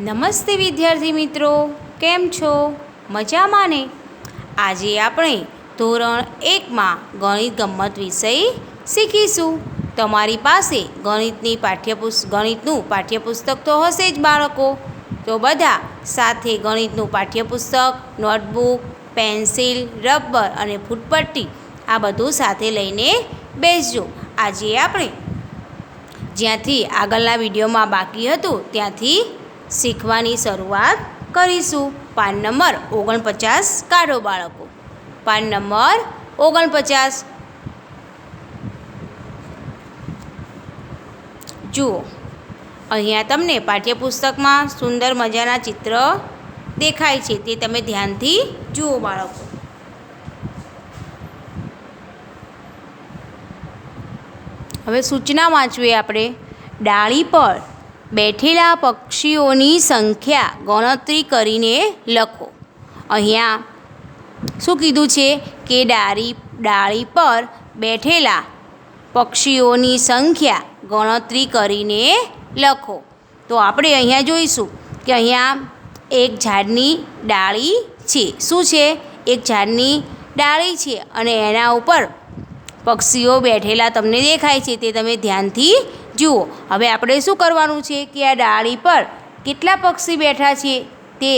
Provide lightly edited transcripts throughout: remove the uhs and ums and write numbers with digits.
નમસ્તે વિદ્યાર્થી મિત્રો, કેમ છો? મજામાં ને? આજે આપણે ધોરણ 1માં ગણિત ગમ્મત વિષય શીખીશું. તમારી પાસે ગણિતનું પાઠ્યપુસ્તક તો હશે જ બાળકો. તો બધા સાથે ગણિતનું પાઠ્યપુસ્તક, નોટબુક, પેન્સિલ, રબર અને ફૂટપટ્ટી આ બધું સાથે લઈને બેસજો. આજે આપણે જ્યાંથી આગળના વિડીયોમાં બાકી હતું ત્યાંથી શીખવાની શરૂઆત કરીશું. પાન નંબર 49 કાઢો બાળકો. PAN number 49. જુઓ, અહીંયા તમને પાઠ્યપુસ્તકમાં સુંદર મજાના ચિત્ર દેખાય છે, તે તમે ધ્યાનથી જુઓ બાળકો. હવે સૂચના વાંચવીએ આપણે. ડાળી પર બેઠેલા પક્ષીઓની સંખ્યા ગણતરી કરીને લખો. અહીંયા શું કીધું છે કે ડાળી પર બેઠેલા પક્ષીઓની સંખ્યા ગણતરી કરીને લખો. તો આપણે અહીંયા જોઈશું કે અહીંયા એક ઝાડની ડાળી છે. શું છે? એક ઝાડની ડાળી છે અને એના ઉપર પક્ષીઓ બેઠેલા તમને દેખાય છે, તે તમે ધ્યાનથી જુઓ. હવે આપણે શું કરવાનું છે કે આ ડાળી પર કેટલા પક્ષી બેઠા છે તે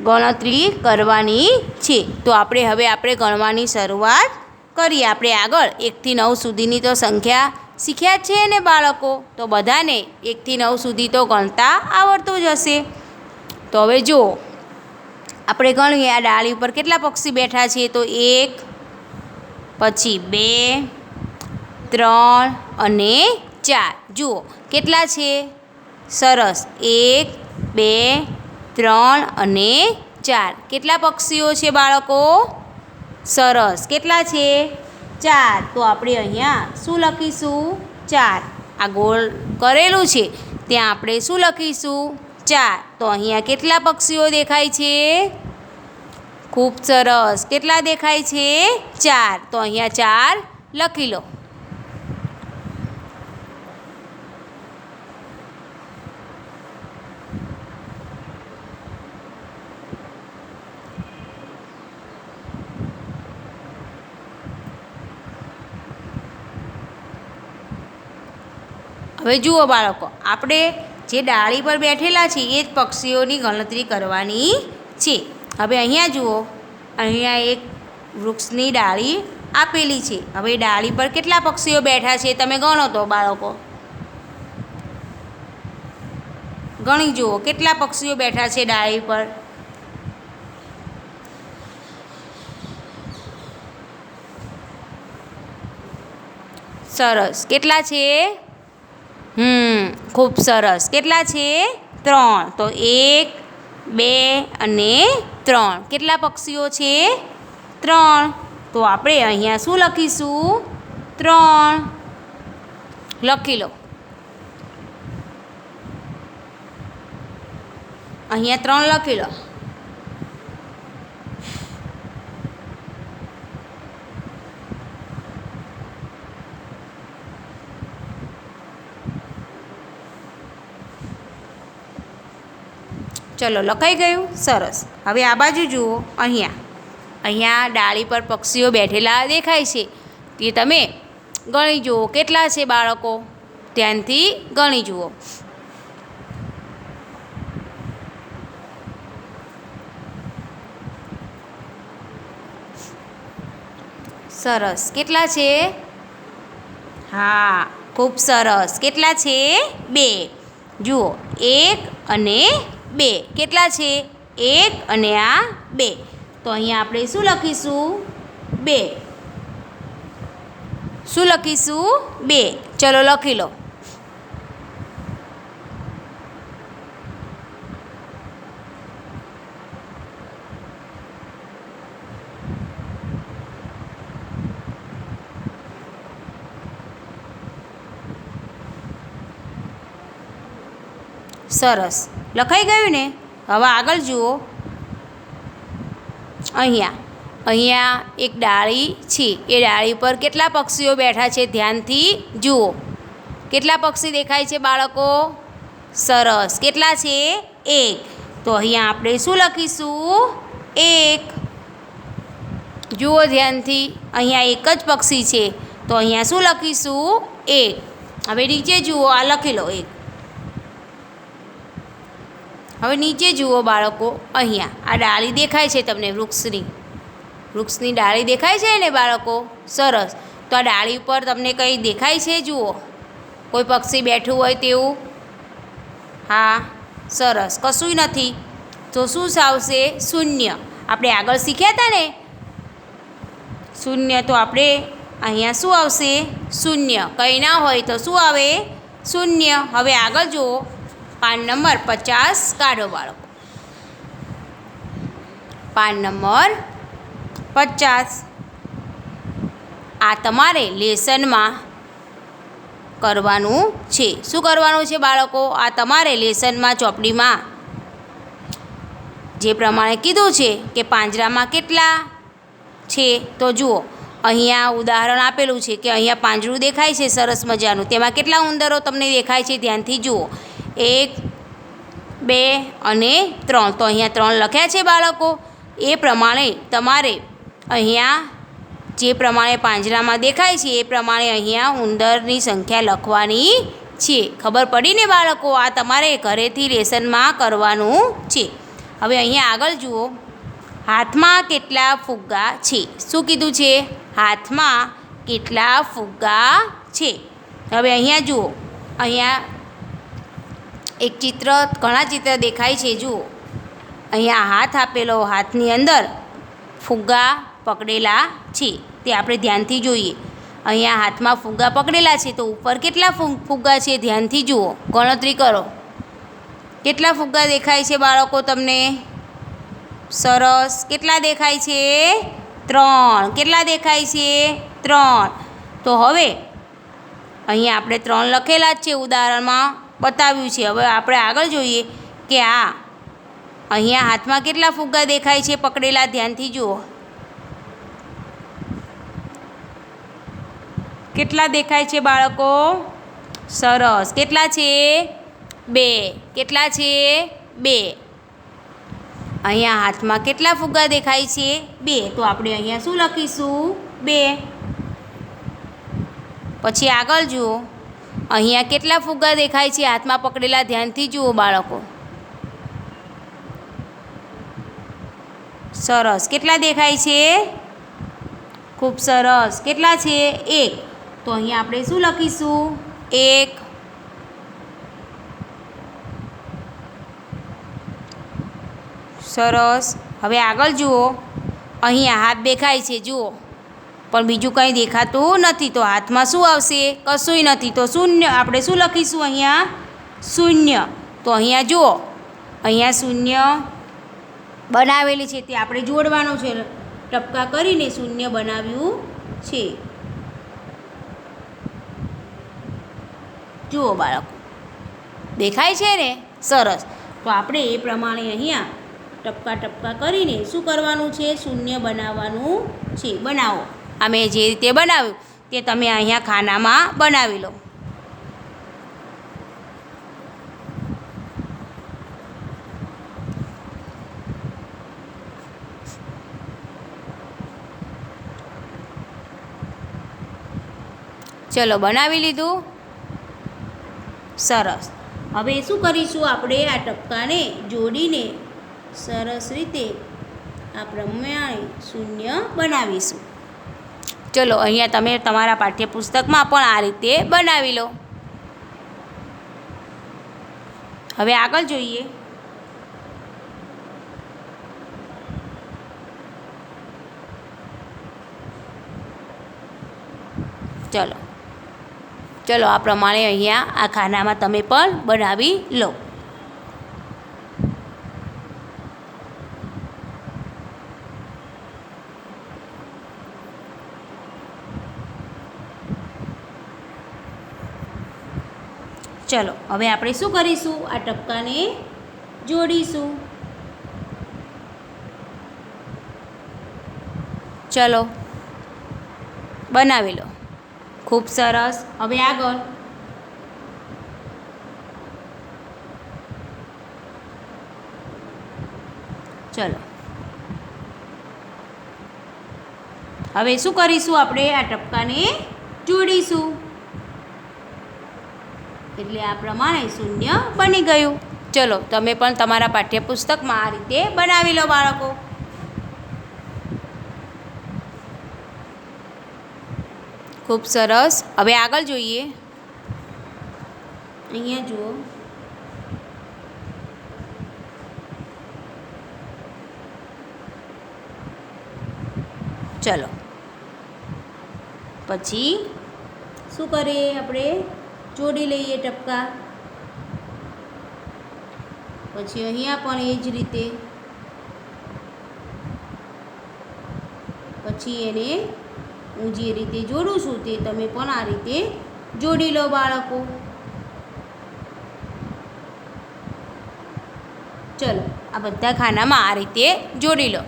ગણતરી કરવાની છે. તો આપણે ગણવાની શરૂઆત કરીએ. આપણે આગળ 1 થી 9 સુધીની તો સંખ્યા શીખ્યા છે ને બાળકો, તો બધાને 1 થી 9 સુધી તો ગણતા આવડતું જ હશે. તો હવે જુઓ, આપણે ગણીએ આ ડાળી ઉપર કેટલા પક્ષી બેઠા છે. તો 1, પછી 2, 3 અને 4. જુઓ કેટલા છે? સરસ. 1, 2, 3 અને 4. કેટલા પક્ષીઓ છે બાળકો? સરસ. કેટલા છે? 4. તો આપણે અહીંયા શું લખીશું? 4. આ ગોળ કરેલું છે ત્યાં આપણે શું લખીશું? 4. તો અહીંયા કેટલા પક્ષીઓ દેખાય છે? ખૂબ સરસ. કેટલા દેખાય છે? 4. તો અહીંયા 4 લખી લો. હવે જુઓ બાળકો, આપણે જે ડાળી પર બેઠેલા છે એ જ પક્ષીઓની ગણતરી કરવાની છે. હવે અહીંયા જુઓ, અહીંયા એક વૃક્ષની ડાળી આપેલી છે. હવે ડાળી પર કેટલા પક્ષીઓ બેઠા છે તમે ગણો તો બાળકો. ગણી જુઓ કેટલા પક્ષીઓ બેઠા છે ડાળી પર. સરસ. કેટલા છે? ખૂબ સરસ. કેટલા છે? 3. તો 1, 2 અને 3. કેટલા પક્ષીઓ છે? 3. તો આપણે અહીંયા શું લખીશું? 3 લખી લો. અહીંયા 3 લખી લો. ચલો, લખાઈ ગયું? સરસ. હવે આ બાજુ જુઓ. અહીંયા ડાળી પર પક્ષીઓ બેઠેલા દેખાય છે, તે તમે ગણી જુઓ કેટલા છે બાળકો. ધ્યાનથી ગણી જુઓ. સરસ. કેટલા છે? હા, ખૂબ સરસ. કેટલા છે? 2. જુઓ, 1 અને 2. કેટલા છે? 1 અને આ 2. તો અહીંયા આપણે શું લખીશું? 2. શું લખીશું? 2. ચલો લખી લો. સરસ. લખાઈ ગયું ને? હવે આગળ જુઓ. અહીંયા એક ડાળી છે, એ ડાળી પર કેટલા પક્ષીઓ બેઠા છે ધ્યાનથી જુઓ. કેટલા પક્ષી દેખાય છે બાળકો? સરસ. કેટલા છે? 1. તો અહીંયા આપણે શું લખીશું? 1. જુઓ ધ્યાનથી, અહીંયા એક જ પક્ષી છે તો અહીંયા શું લખીશું? 1. હવે નીચે જુઓ, આ લખી લો 1. હવે નીચે જુઓ બાળકો, અહીંયા આ ડાળી દેખાય છે તમને વૃક્ષની ડાળી દેખાય છે ને બાળકો? સરસ. તો આ ડાળી ઉપર તમને કંઈ દેખાય છે? જુઓ, કોઈ પક્ષી બેઠું હોય તેવું? હા, સરસ. કશુંય નથી. તો શું આવશે? શૂન્ય. આપણે આગળ શીખ્યા હતા ને શૂન્ય, તો આપણે અહીંયા શું આવશે? શૂન્ય. કંઈ ના હોય તો શું આવે? શૂન્ય. હવે આગળ જુઓ, પાન નંબર 50 કાઢો બાળકો. PAN number 50. આ તમારે લેસનમાં કરવાનું છે. શું કરવાનું છે બાળકો? આ તમારે લેસનમાં ચોપડીમાં જે પ્રમાણે કીધું છે કે પાંજરામાં કેટલા છે, તો જુઓ અહીંયા ઉદાહરણ આપેલું છે કે અહીંયા પાંજરું દેખાય છે સરસ મજાનું, તેમાં કેટલા ઉંદરો તમને દેખાય છે? ધ્યાનથી જુઓ. 1, 2 અને 3. તો અહીંયા 3 લખ્યા છે બાળકો. એ પ્રમાણે તમારે અહીંયા જે પ્રમાણે પાંજરામાં દેખાય છે એ પ્રમાણે અહીંયા ઉંદરની સંખ્યા લખવાની છે. ખબર પડી ને બાળકો? આ તમારે ઘરેથી લેસનમાં કરવાનું છે. હવે અહીંયા આગળ જુઓ, હાથમાં કેટલા ફુગ્ગા છે? શું કીધું છે? હાથમાં કેટલા ફુગ્ગા છે? હવે અહીંયા જુઓ, અહીંયા એક ચિત્ર, ઘણા ચિત્ર દેખાય છે. જુઓ, અહીંયા હાથ આપેલો, હાથની અંદર ફુગ્ગા પકડેલા છે તે આપણે ધ્યાનથી જોઈએ. અહીંયા હાથમાં ફુગ્ગા પકડેલા છે તો ઉપર કેટલા ફુગ્ગા છે? ધ્યાનથી જુઓ, ગણતરી કરો. કેટલા ફુગ્ગા દેખાય છે બાળકો તમને? સરસ. કેટલા દેખાય છે? 3. કેટલા દેખાય છે? 3. તો હવે અહીંયા આપણે 3 લખેલા જ છે, ઉદાહરણમાં બતાવ્યું છે. હવે આપણે આગળ જોઈએ કે અહીંયા હાથમાં કેટલા ફુગ્ગા દેખાય છે પકડેલા? ધ્યાનથી જુઓ. કેટલા દેખાય છે બાળકો? સરસ. કેટલા છે? 2. કેટલા છે? 2. અહીંયા હાથમાં કેટલા ફુગ્ગા દેખાય છે? 2. તો આપણે અહીંયા શું લખીશું? 2. પછી આગળ જુઓ, અહીંયા કેટલા ફુગ્ગા દેખાય છે હાથમાં પકડેલા? ધ્યાનથી જુઓ બાળકો. સરસ. કેટલા દેખાય છે? ખૂબ સરસ. કેટલા છે? 1. તો અહીંયા આપણે શું લખીશું? 1. સરસ. હવે આગળ જુઓ, અહીંયા હાથ દેખાય છે જુઓ, પણ બીજું કંઈ દેખાતું નથી. તો હાથમાં શું આવશે? કશુંય નથી. તો શૂન્ય. આપણે શું લખીશું અહીંયા? શૂન્ય. તો અહીંયા જુઓ, અહીંયા શૂન્ય બનાવેલી છે તે આપણે જોડવાનું છે. ટપકા કરીને શૂન્ય બનાવ્યું છે. જુઓ બાળકો, દેખાય છે ને? સરસ. તો આપણે એ પ્રમાણે અહીંયા ટપકા ટપકા કરીને શું કરવાનું છે? શૂન્ય બનાવવાનું છે. બનાવો. અમે જે રીતે બનાવ્યું તે તમે અહીંયા ખાનામાં બનાવી લો. ચલો, બનાવી લીધું? સરસ. હવે શું કરીશું? આપણે આ ટપકાને જોડીને સરસ રીતે આ પ્રમાણે શૂન્ય બનાવીશું. ચલો, અહીંયા તમે તમારા પાઠ્યપુસ્તકમાં પણ આ રીતે બનાવી લો. હવે આગળ જોઈએ. ચલો આ પ્રમાણે અહીંયા આ ખાનામાં તમે પણ બનાવી લો. ચલો, હવે આપણે શું કરીશું? આ ટપકાને જોડીશું. ચલો, બનાવી લો. ખૂબ સરસ. હવે આગળ ચલો હવે શું કરીશું, આપણે આ ટપકાને જોડીશું એટલે આ પ્રમાણે શૂન્ય બની ગયું. ચલો તમે પણ તમારા પાઠ્યપુસ્તકમાં આ રીતે બનાવી લો બાળકો. ખૂબ સરસ. હવે આગળ જોઈએ. અહીંયા જુઓ, ચલો પછી શું કરીએ, આપણે જોડી લઈએ ટપકા. પછી અહીંયા પણ એ જ રીતે, પછી એને હું જે રીતે જોડું છું તે તમે પણ આ રીતે જોડી લો બાળકો. ચલો આ બધા ખાનામાં આ રીતે જોડી લો.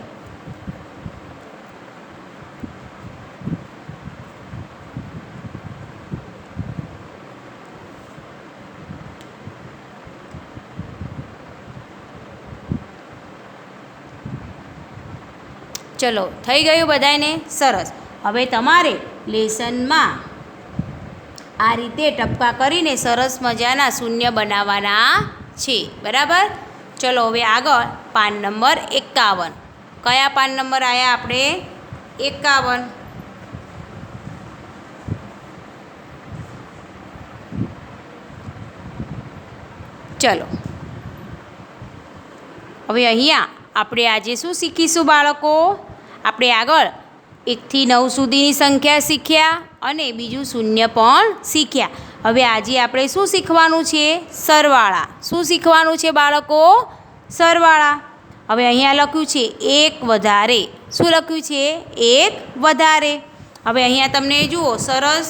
ચલો થઈ ગયું બધાને? સરસ. હવે તમારે લેસનમાં આ રીતે ટપકા કરીને સરસ મજાના શૂન્ય બનાવવાના છે, બરાબર? ચલો હવે આગળ પાન નંબર 51. કયા પાન નંબર આવ્યા આપણે? 51. ચલો હવે અહીંયા આપણે આજે શું શીખીશું બાળકો? આપણે આગળ 1 થી 9 સુધીની સંખ્યા શીખ્યા અને બીજું શૂન્ય પણ શીખ્યા. હવે આજે આપણે શું શીખવાનું છે? સરવાળા. શું શીખવાનું છે બાળકો? સરવાળા. હવે અહીંયા લખ્યું છે 1 વધારે. શું લખ્યું છે? 1 વધારે. હવે અહીંયા તમને જુઓ સરસ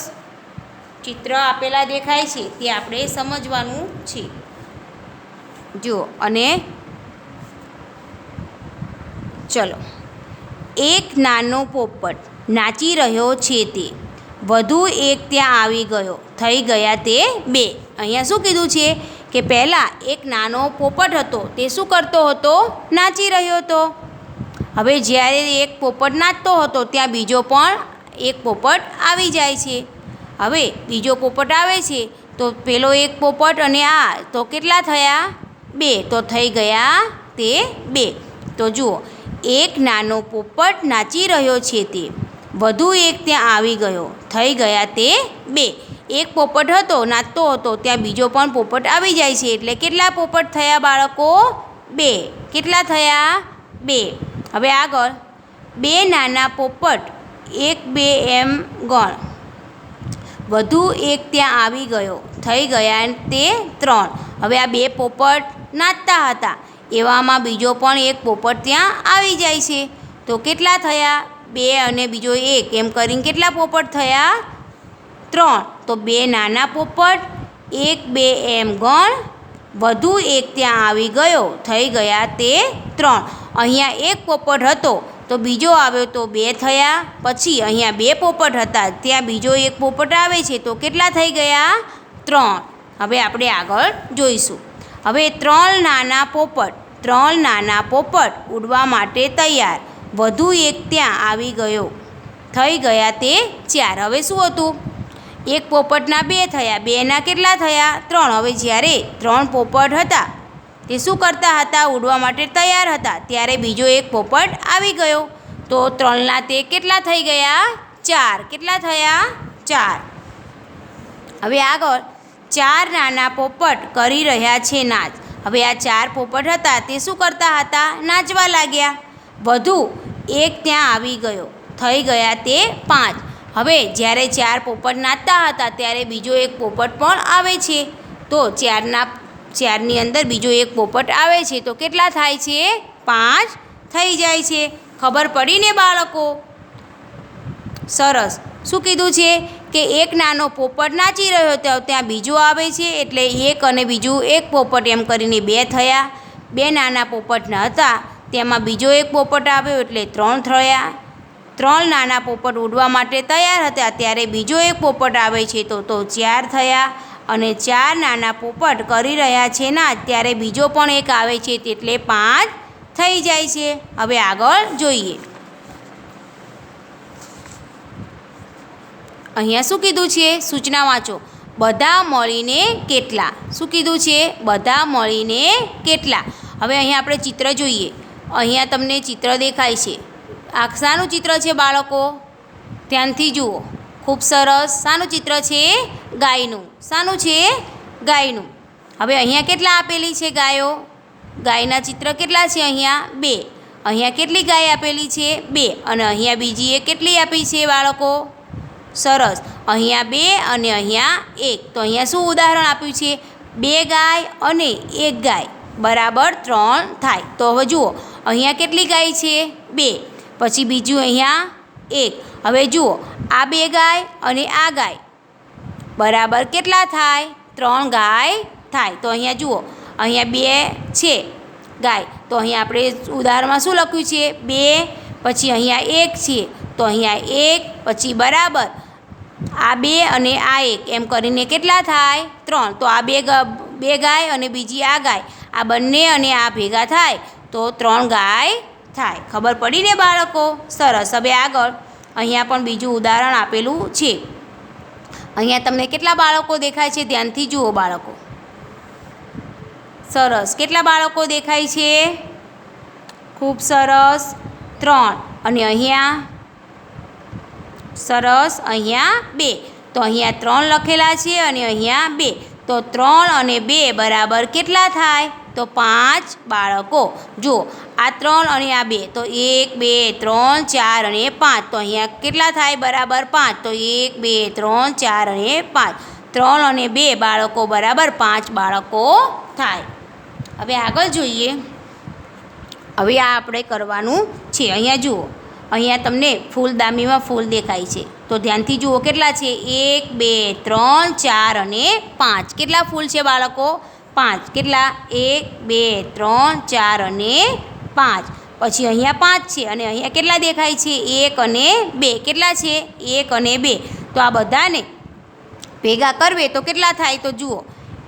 ચિત્ર આપેલા દેખાય છે, તે આપણે સમજવાનું છે. જુઓ અને ચલો. એક નાનો પોપટ નાચી રહ્યો છે, તે વધુ એક ત્યાં આવી ગયો, થઈ ગયા તે 2. અહીંયા શું કીધું છે કે પહેલાં એક નાનો પોપટ હતો, તે શું કરતો હતો? નાચી રહ્યો હતો. હવે જ્યારે એક પોપટ નાચતો હતો ત્યાં બીજો પણ એક પોપટ આવી જાય છે. હવે બીજો પોપટ આવે છે તો પેલો એક પોપટ અને આ તો કેટલા થયા? 2. તો થઈ ગયા તે 2. તો જુઓ, એક નાનો પોપટ નાચી રહ્યો છે, તે વધુ એક ત્યાં આવી ગયો, થઈ ગયા તે 2. એક પોપટ હતો, નાચતો હતો, ત્યાં બીજો પણ પોપટ આવી જાય છે એટલે કેટલા પોપટ થયા બાળકો? 2. કેટલા થયા? 2. હવે આગળ 2 નાના પોપટ 1 2 એમ ગણ, વધુ એક ત્યાં આવી ગયો, થઈ ગયા તે 3. હવે આ 2 પોપટ નાચતા હતા, એવામાં બીજો પણ એક પોપટ ત્યાં આવી જાય છે તો કેટલા થયા? 2 અને બીજો 1 એમ કરીને કેટલા પોપટ થયા? 3. તો 2 નાના પોપટ 1 2 એમ ગણ, વધુ એક ત્યાં આવી ગયો, થઈ ગયા તે 3. અહીંયા એક પોપટ હતો તો બીજો આવ્યો તો 2 થયા. પછી અહીંયા 2 પોપટ હતા, ત્યાં બીજો એક પોપટ આવે છે તો કેટલા થઈ ગયા? 3. હવે આપણે આગળ જોઈશું. હવે 3 નાના પોપટ ઉડવા માટે તૈયાર, વધુ એક ત્યાં આવી ગયો, થઈ ગયા તે 4. હવે શું હતું? એક પોપટના 2 થયા, 2ના કેટલા થયા? 3. હવે જ્યારે 3 પોપટ હતા તે શું કરતા હતા? ઉડવા માટે તૈયાર હતા, ત્યારે બીજો એક પોપટ આવી ગયો તો 3ના તે કેટલા થઈ ગયા? 4. કેટલા થયા? 4. હવે આગળ 4 નાના પોપટ કરી રહ્યા છે નાચ. હવે આ 4 પોપટ હતા તે શું કરતા હતા? નાચવા લાગ્યા, વધુ એક ત્યાં આવી ગયો, થઈ ગયા તે 5. હવે જ્યારે 4 પોપટ નાચતા હતા ત્યારે બીજો એક પોપટ પણ આવે છે તો 4ની અંદર બીજો એક પોપટ આવે છે તો કેટલા થાય છે? 5 થઈ જાય છે. ખબર પડી ને બાળકો? સરસ. શું કીધું છે કે એક નાનો પોપટ નાચી રહ્યો હતો, ત્યાં બીજો આવે છે એટલે એક અને બીજું એક પોપટ એમ કરીને 2 થયા. 2 નાના પોપટના હતા, તેમાં બીજો એક પોપટ આવ્યો એટલે 3 થયા. 3 નાના પોપટ ઉડવા માટે તૈયાર હતા, ત્યારે બીજો એક પોપટ આવે છે તો 4 થયા. અને 4 નાના પોપટ કરી રહ્યા છે ના, ત્યારે બીજો પણ એક આવે છે એટલે 5 થઈ જાય છે. હવે આગળ જોઈએ. અહીંયા શું કીધું છે? સૂચના વાંચો. બધા મળીને કેટલા? શું કીધું છે? બધા મળીને કેટલા? હવે અહીંયા આપણે ચિત્ર જોઈએ. અહીંયા તમને ચિત્ર દેખાય છે. આ શાનું ચિત્ર છે બાળકો? ધ્યાનથી જુઓ. ખૂબ સરસ. શાનું ચિત્ર છે? ગાયનું. શાનું છે? ગાયનું. હવે અહીંયા કેટલા આપેલી છે ગાયો? ગાયના ચિત્ર કેટલા છે? અહીંયા 2. અહીંયા કેટલી ગાય આપેલી છે? 2. અને અહીંયા બીજી એક કેટલી આપી છે બાળકો? સરસ. અહીંયા 2 અને અહીંયા 1. તો અહીંયા શું ઉદાહરણ આપ્યું છે? 2 ગાય અને 1 ગાય બરાબર 3 થાય. તો હવે જુઓ અહીંયા કેટલી ગાય છે? 2. પછી બીજું અહીંયા 1. હવે જુઓ આ 2 ગાય અને આ ગાય બરાબર કેટલા થાય? 3 ગાય થાય. તો અહીંયા જુઓ અહીંયા 2 છે ગાય. તો અહીંયા આપણે ઉદાહરણમાં શું લખ્યું છે? 2. પછી અહીંયા 1 છે. તો અહીંયા 1 પછી બરાબર આ 2 અને આ 1 એમ કરીને કેટલા થાય? 3. તો આ 2 ગાય અને બીજી આ ગાય આ બંને અને આ ભેગા થાય તો 3 ગાય થાય. ખબર પડી ને બાળકો? સરસ. હવે આગળ અહીંયા પણ બીજું ઉદાહરણ આપેલું છે. અહીંયા તમને કેટલા બાળકો દેખાય છે? ધ્યાનથી જુઓ બાળકો. સરસ. કેટલા બાળકો દેખાય છે? ખૂબ સરસ. 3. અને અહીંયા સરસ અહીંયા 2. તો અહીંયા 3 લખેલા છે અને અહીંયા 2. તો 3 અને 2 બરાબર કેટલા થાય? તો 5 બાળકો. જુઓ આ 3 અને આ 2 તો 1 2 3 4 અને 5. તો અહીંયા કેટલા થાય? બરાબર 5. તો 1 2 3 4 અને 5. 3 અને 2 બાળકો બરાબર 5 બાળકો થાય. હવે આગળ જોઈએ. હવે આ આપણે કરવાનું છે. અહીંયા જુઓ અહીંયા તમને ફૂલદાનીમાં ફૂલ દેખાય છે. તો ધ્યાનથી જુઓ કેટલા છે? 1 2 3 4 અને 5. કેટલા ફૂલ છે બાળકો? 5. કેટલા? 1 2 3 4 અને 5. પછી અહીંયા 5 છે અને અહીંયા કેટલા દેખાય છે? 1 અને 2. કેટલા છે? 1 અને 2. તો આ બધાને ભેગા કરવે તો કેટલા થાય? તો જુઓ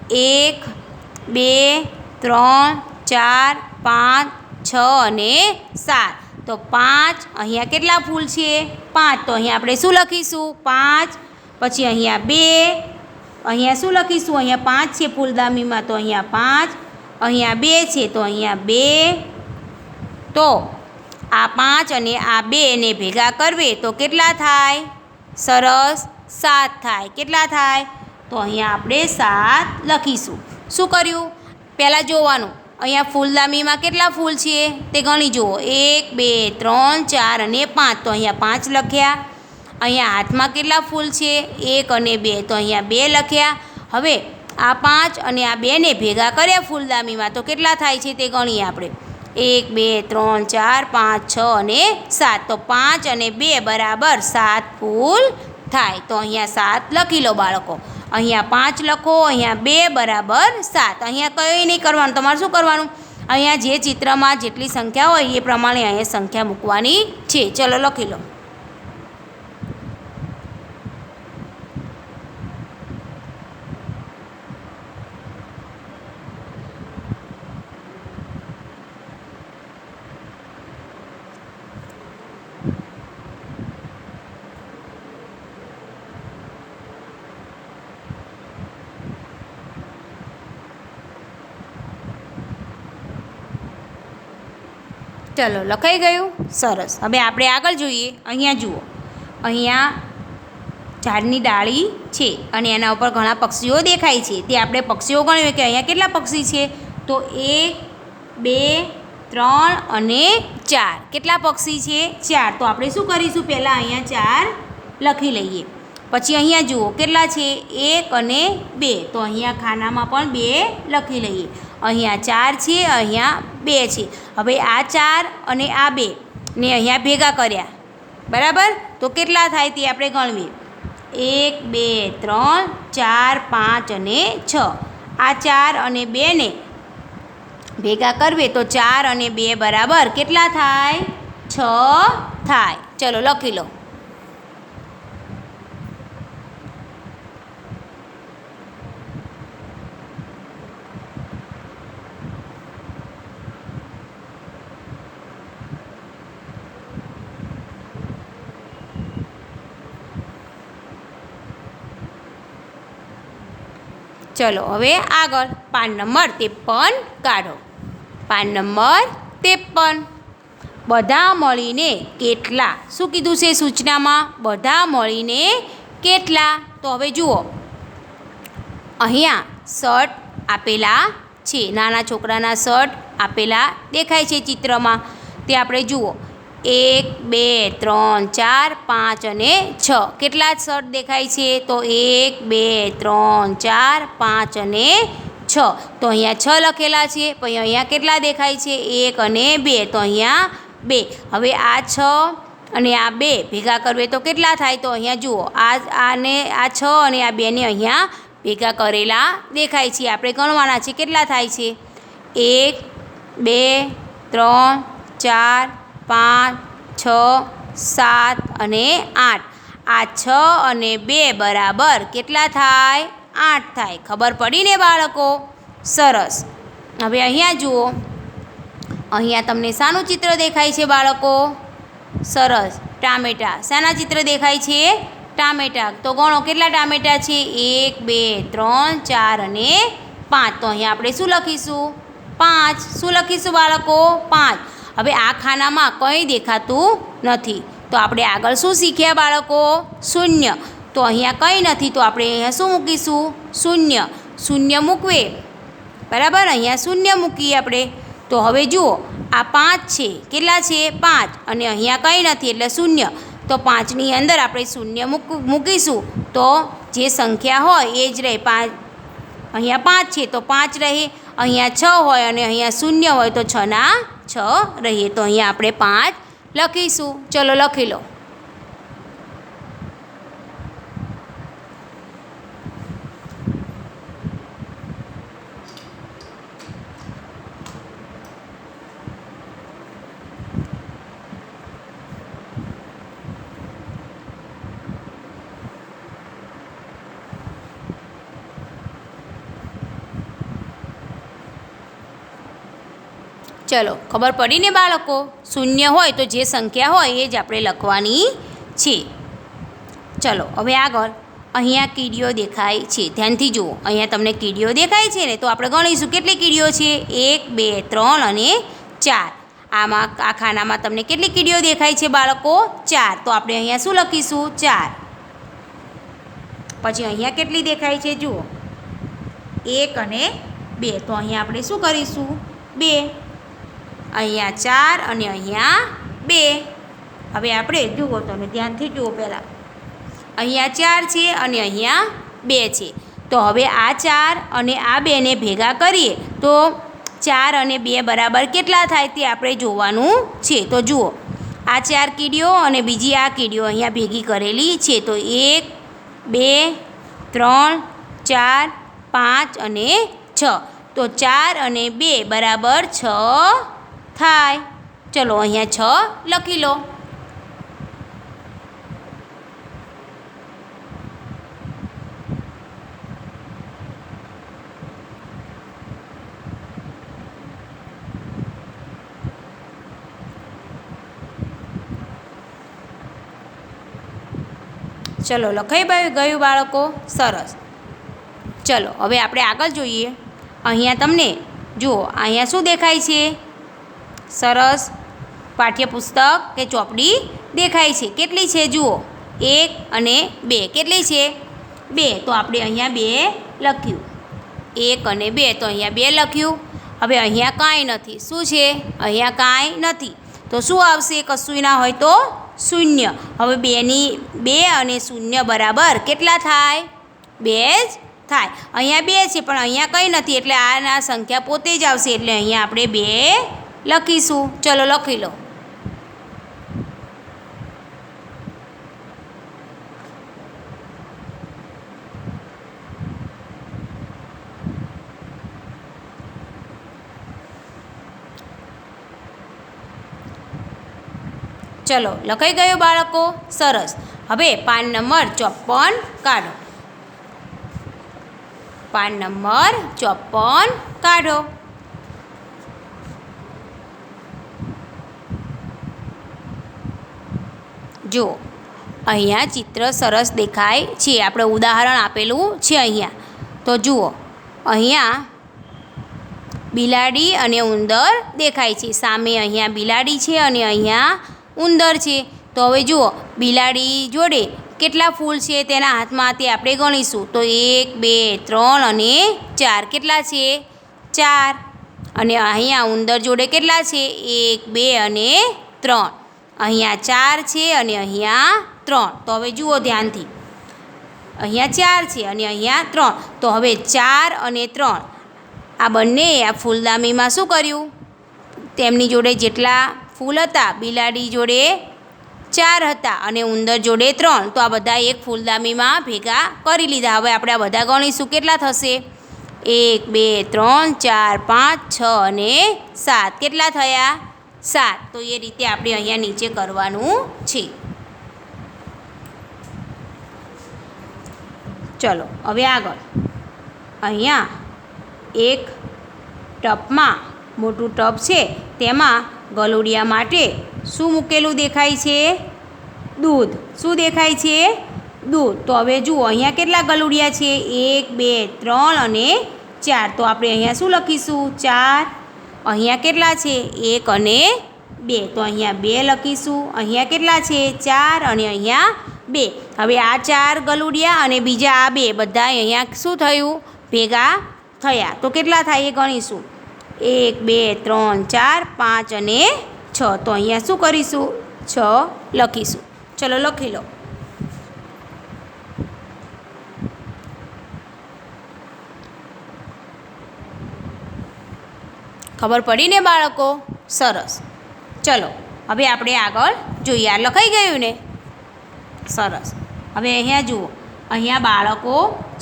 1 2 3 4 5 6 અને 7. તો 5 અહીંયા કેટલા ફૂલ છે? 5. તો અહીંયા આપણે શું લખીશું? 5. પછી અહીંયા 2. અહીંયા શું લખીશું? અહીંયા 5 છે ફૂલદાનીમાં તો અહીંયા 5. અહીંયા 2 છે તો અહીંયા 2. તો આ 5 અને આ 2 ને ભેગા કરવે તો કેટલા થાય? સરસ 7 થાય. કેટલા થાય? તો અહીંયા આપણે 7 લખીશું. શું કર્યું? પહેલાં જોવાનું અહીંયા ફૂલદાનીમાં કેટલા ફૂલ છે તે ગણી જુઓ. 1 2 3 4 અને 5. તો અહીંયા 5 લખ્યા. અહીંયા હાથમાં કેટલા ફૂલ છે? 1 અને 2. તો અહીંયા 2 લખ્યા. હવે આ 5 અને આ 2 ને ભેગા કર્યા ફૂલદાનીમાં તો કેટલા થાય છે તે ગણીએ આપણે. 1 2 3 4 5 6 અને 7. તો 5 અને 2 બરાબર 7 ફૂલ થાય. તો અહીંયા 7 લખી લો બાળકો. અહીંયા 5 લખો, અહીંયા 2 બરાબર 7. અહીંયા કંઈ નહીં કરવાનું. તમારે શું કરવાનું? અહીંયા જે ચિત્રમાં જેટલી સંખ્યા હોય એ પ્રમાણે અહીંયા સંખ્યા મૂકવાની છે. ચલો લખી લો. ચલો લખાઈ ગયું? સરસ. હવે આપણે આગળ જોઈએ. અહીંયા જુઓ અહીંયા ઝાડની ડાળી છે અને એના ઉપર ઘણા પક્ષીઓ દેખાય છે. તે આપણે પક્ષીઓ ગણીએ કે અહીંયા કેટલા પક્ષી છે? તો 1 2 3 અને 4. કેટલા પક્ષી છે? 4. તો આપણે શું કરીશું? પહેલાં અહીંયા 4 લખી લઈએ. પછી અહીંયા જુઓ કેટલા છે? 1 અને 2. તો અહીંયા ખાનામાં પણ 2 લખી લઈએ. અહીંયા 4 છે, અહીંયા 2 છે. હવે આ 4 અને આ 2 ને અહીંયા ભેગા કર્યા બરાબર. તો કેટલા થાય તે આપણે ગણવીએ. 1 2 3 4 5 અને 6. આ 4 અને 2 ને ભેગા કરવે તો 4 અને 2 બરાબર કેટલા થાય? 6 થાય. ચલો લખી લો. ચલો હવે આગળ પાન નંબર 53 કાઢો. PAN number 53. બધા મળીને કેટલા? શું કીધું છે સૂચનામાં? બધા મળીને કેટલા? તો હવે જુઓ, અહીંયા શર્ટ આપેલા છે, નાના છોકરાના શર્ટ આપેલા દેખાય છે ચિત્રમાં. તે આપણે જુઓ 1 2 3 4 5 અને 6. કેટલા શર્ટ દેખાય છે? તો 1 2 3 4 5 અને 6. તો અહીંયા 6 લખેલા છે, પછી અહીંયા કેટલા દેખાય છે? 1 અને 2. તો અહીંયા 2. હવે આ 6 અને આ 2 ભેગા કરવે તો કેટલા થાય? તો અહીંયા જુઓ, આને આ 6 અને આ 2ને અહીંયા ભેગા કરેલા દેખાય છે. આપણે ગણવાના છે, કેટલા થાય છે? 1 2 3 4 5 6 7 અને 8. આ 6 અને 2 બરાબર કેટલા થાય? 8 થાય. ખબર પડી ને બાળકો? સરસ. હવે અહીંયા જુઓ, અહીંયા તમને શાનું ચિત્ર દેખાય છે બાળકો? સરસ, ટામેટાં. શાના ચિત્ર દેખાય છે? ટામેટાં. તો ગણો કેટલા ટામેટાં છે? 1 2 3 4 અને 5. તો અહીંયા આપણે શું લખીશું? 5. શું લખીશું બાળકો? 5. હવે આ ખાનામાં કંઈ દેખાતું નથી, તો આપણે આગળ શું શીખ્યા બાળકો? શૂન્ય. તો અહીંયા કંઈ નથી, તો આપણે અહીંયા શું મૂકીશું? શૂન્ય. શૂન્ય મૂકવે, બરાબર, અહીંયા શૂન્ય મૂકીએ આપણે. તો હવે જુઓ, આ 5 છે, કેટલા છે? 5. અને અહીંયા કંઈ નથી એટલે શૂન્ય. તો 5ની અંદર આપણે શૂન્ય મૂકીશું તો જે સંખ્યા હોય એ જ રહે. 5 અહીંયા 5 છે તો 5 રહે, અહીંયા 6 હોય અને અહીંયા શૂન્ય હોય તો 6ના 6 રહીએ. તો અહીંયા આપણે 5 લખીશું. ચલો લખી લો. ચલો, ખબર પડી ને બાળકો? શૂન્ય હોય તો જે સંખ્યા હોય એ જ આપણે લખવાની છે. ચલો હવે આગળ, અહીંયા કીડીઓ દેખાય છે, ધ્યાનથી જુઓ. અહીંયા તમને કીડીઓ દેખાય છે ને, તો આપણે ગણીશું કેટલી કીડીઓ છે? 1 2 3 અને 4. આમાં આ ખાનામાં તમને કેટલી કીડીઓ દેખાય છે બાળકો? 4. તો આપણે અહીંયા શું લખીશું? 4. પછી અહીંયા કેટલી દેખાય છે? જુઓ, 1 અને 2. તો અહીંયા આપણે શું કરીશું? 2. અહીંયા 4 અને અહીંયા 2. હવે આપણે જુઓ, તમે ધ્યાનથી જુઓ. પહેલાં અહીંયા 4 છે અને અહીંયા 2 છે. તો હવે આ 4 અને આ 2ને ભેગા કરીએ તો 4 અને 2 બરાબર કેટલા થાય તે આપણે જોવાનું છે. તો જુઓ, આ 4 કીડીઓ અને બીજી આ કીડીઓ અહીંયા ભેગી કરેલી છે. તો 1 2 3 4 5 અને 6. તો 4 અને 2 બરાબર 6 થાય. ચલો અહીંયા 6 લખી લો. ચલો લખાઈ ગયું બાળકો? સરસ. ચલો હવે આપણે આગળ જોઈએ. અહીંયા તમને જુઓ, અહીંયા શું દેખાય છે? સરસ, પાઠ્યપુસ્તક કે ચોપડી દેખાય છે. કેટલી છે? જુઓ, 1 અને 2. કેટલી છે? 2. તો આપણે અહીંયા 2 લખ્યું. 1 અને 2. તો અહીંયા 2 લખ્યું. હવે અહીંયા કાંઈ નથી. શું છે? અહીંયા કાંઈ નથી. તો શું આવશે? કશું ના હોય તો શૂન્ય. હવે 2 અને શૂન્ય બરાબર કેટલા થાય? 2 જ થાય. અહીંયા 2 છે પણ અહીંયા કંઈ નથી એટલે આના સંખ્યા પોતે જ આવશે. એટલે અહીંયા આપણે 2 લખીશું. ચલો લખી લો. ચલો લખાઈ ગયું બાળકો? સરસ. હવે પાન નંબર 54 કાઢો. પાન નંબર 54 કાઢો. જુઓ, અહીંયા ચિત્ર સરસ દેખાય છે. આપણે ઉદાહરણ આપેલું છે અહીંયા. તો જુઓ, અહીંયા બિલાડી અને ઉંદર દેખાય છે. સામે અહીંયા બિલાડી છે અને અહીંયા ઉંદર છે. તો હવે જુઓ, બિલાડી જોડે કેટલા ફૂલ છે તેના હાથમાં તે આપણે ગણીશું. તો 1 2 3 અને 4. કેટલા છે? 4. અને અહીંયા ઉંદર જોડે કેટલા છે? 1 2 અને 3. અહીંયા 4 છે અને અહીંયા 3. તો હવે જુઓ ધ્યાનથી, અહીંયા 4 છે અને અહીંયા 3. તો હવે 4 અને 3 આ બંને આ ફૂલદાનીમાં શું કર્યું? તેમની જોડે જેટલા ફૂલ હતા, બિલાડી જોડે 4 હતા અને ઉંદર જોડે 3. તો આ બધા એક ફૂલદાનીમાં ભેગા કરી લીધા. હવે આપણે આ બધા ગણીશું. કેટલા થશે? 1 2 3 4 5 6 અને 7. કેટલા થયા? 7. તો એ રીતે આપણે અહીંયા નીચે કરવાનું છે. ચલો હવે આગળ. અહીંયા એક ટબમાં, મોટું ટબ છે, તેમાં ગલુડિયા માટે શું મૂકેલું દેખાય છે? દૂધ. શું દેખાય છે? દૂધ. તો હવે જુઓ, અહીંયા કેટલા ગલુડિયા છે? 1 2 3 અને 4. તો આપણે અહીંયા શું લખીશું? 4. અહીંયા કેટલા છે? 1 અને 2. તો અહીંયા 2 લખીશું. અહીંયા કેટલા છે? 4 અને અહીંયા 2. હવે આ 4 ગલુડિયા અને બીજા આ 2 બધા અહીંયા શું થયું? ભેગા થયા. તો કેટલા થાય એ ગણીશું. 1 2 3 4 5 અને 6. તો અહીંયા શું કરીશું? 6 લખીશું. ચલો લખી લો. ખબર પડી ને બાળકો? સરસ. ચલો હવે આપણે આગળ જોઈએ. આ લખાઈ ગયું ને? સરસ. હવે અહીંયા જુઓ, અહીંયા બાળકો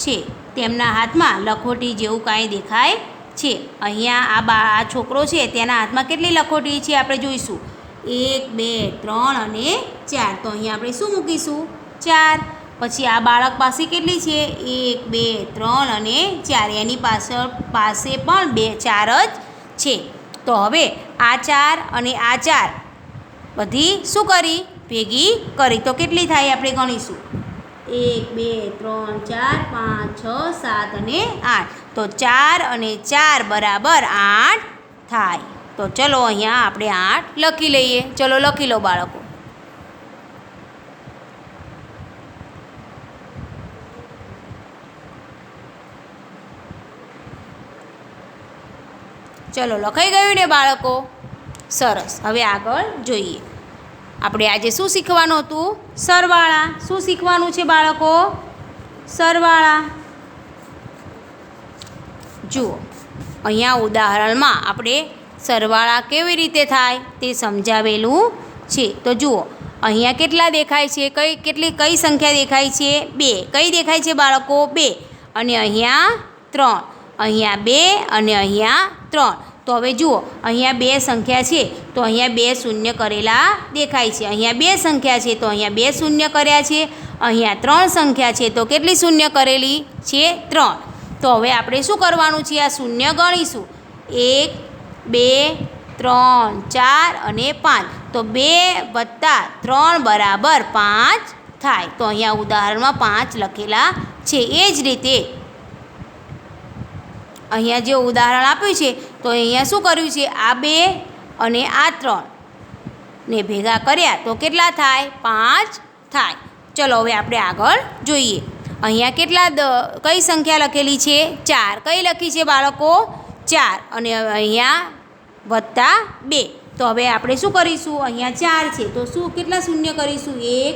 છે, તેમના હાથમાં લખોટી જેવું કાંઈ દેખાય છે. અહીંયા આ છોકરો છે, તેના હાથમાં કેટલી લખોટી છે આપણે જોઈશું. 1 2 3 અને 4. તો અહીંયા આપણે શું મૂકીશું? 4. પછી આ બાળક પાસે કેટલી છે? 1 2 3 અને 4. એની પાસે પણ 4 જ છે. તો હવે આ 4 અને આ 4 બધી શું કરી? ભેગી કરી. તો કેટલી થાય આપણે ગણીશું. 1 2 3 4 5 6 7 અને 8. તો 4 અને 4 બરાબર 8 થાય. તો ચલો અહીંયા આપણે 8 લખી લઈએ. ચલો લખી લો બાળકો. ચલો લખાઈ ગયું ને બાળકો? સરસ. હવે આગળ જોઈએ. આપણે આજે શું શીખવાનું હતું? સરવાળા. શું શીખવાનું છે બાળકો? સરવાળા. જુઓ, અહીંયા ઉદાહરણમાં આપણે સરવાળા કેવી રીતે થાય તે સમજાવેલું છે. તો જુઓ, અહીંયા કેટલા દેખાય છે? કઈ સંખ્યા દેખાય છે? 2. કઈ દેખાય છે બાળકો? 2. અને અહીંયા 3. અહીંયા 2 અને અહીંયા 3. તો હવે જુઓ, અહીંયા 2 સંખ્યા છે, તો અહીંયા 2 શૂન્ય કરેલા દેખાય છે. અહીંયા 2 સંખ્યા છે, તો અહીંયા 2 શૂન્ય કર્યા છે. અહીંયા 3 સંખ્યા છે, તો કેટલી શૂન્ય કરેલી છે? 3. તો હવે આપણે શું કરવાનું છે? આ શૂન્ય ગણીશું. 1 2 3 4 અને 5. તો 2 + 3 બરાબર 5 થાય. તો અહીંયા ઉદાહરણમાં 5 લખેલા છે. એ જ રીતે અહીંયા જે ઉદાહરણ આપ્યું છે, તો અહીંયા શું કર્યું છે? આ 2 અને આ 3 ને ભેગા કર્યા તો કેટલા થાય? 5 થાય. ચલો હવે આપણે આગળ જોઈએ. અહીંયા કઈ સંખ્યા લખેલી છે? 4. કઈ લખી છે બાળકો? 4. અને અહીંયા +2. તો હવે આપણે શું કરીશું? અહીંયા 4 છે, તો કેટલા શૂન્ય કરીશું? 1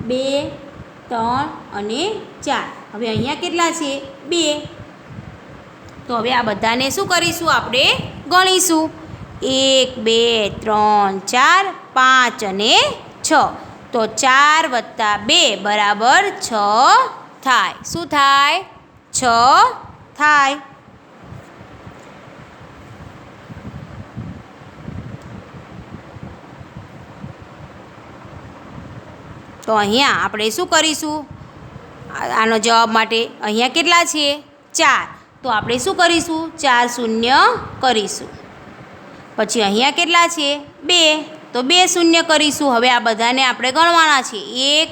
2 3 અને 4. હવે અહીંયા કેટલા છે? 2. તો હવે આ બધાને શું કરીશું? આપણે ગણીશું. 1 2 3 4 5 અને 6. તો 4 + 2 બરાબર 6 થાય. શું થાય? 6 થાય. તો અહીંયા આપણે શું કરીશું? આનો જવાબ માટે અહીંયા કેટલા છે? 4. તો આપણે શું કરીશું? 4 શૂન્ય કરીશું. પછી અહીંયા કેટલા છે? 2. તો 2 શૂન્ય કરીશું. હવે આ બધાને આપણે ગણવાના છે. 1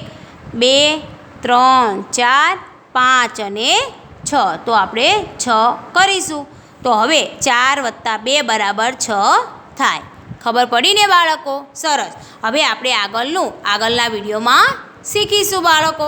2 3 4 5 અને 6 તો આપણે 6 કરીશું. તો હવે 4 + 2 = 6 થાય. ખબર પડી ને બાળકો? સરસ. હવે આપણે આગળના વિડીયોમાં શીખીશું બાળકો.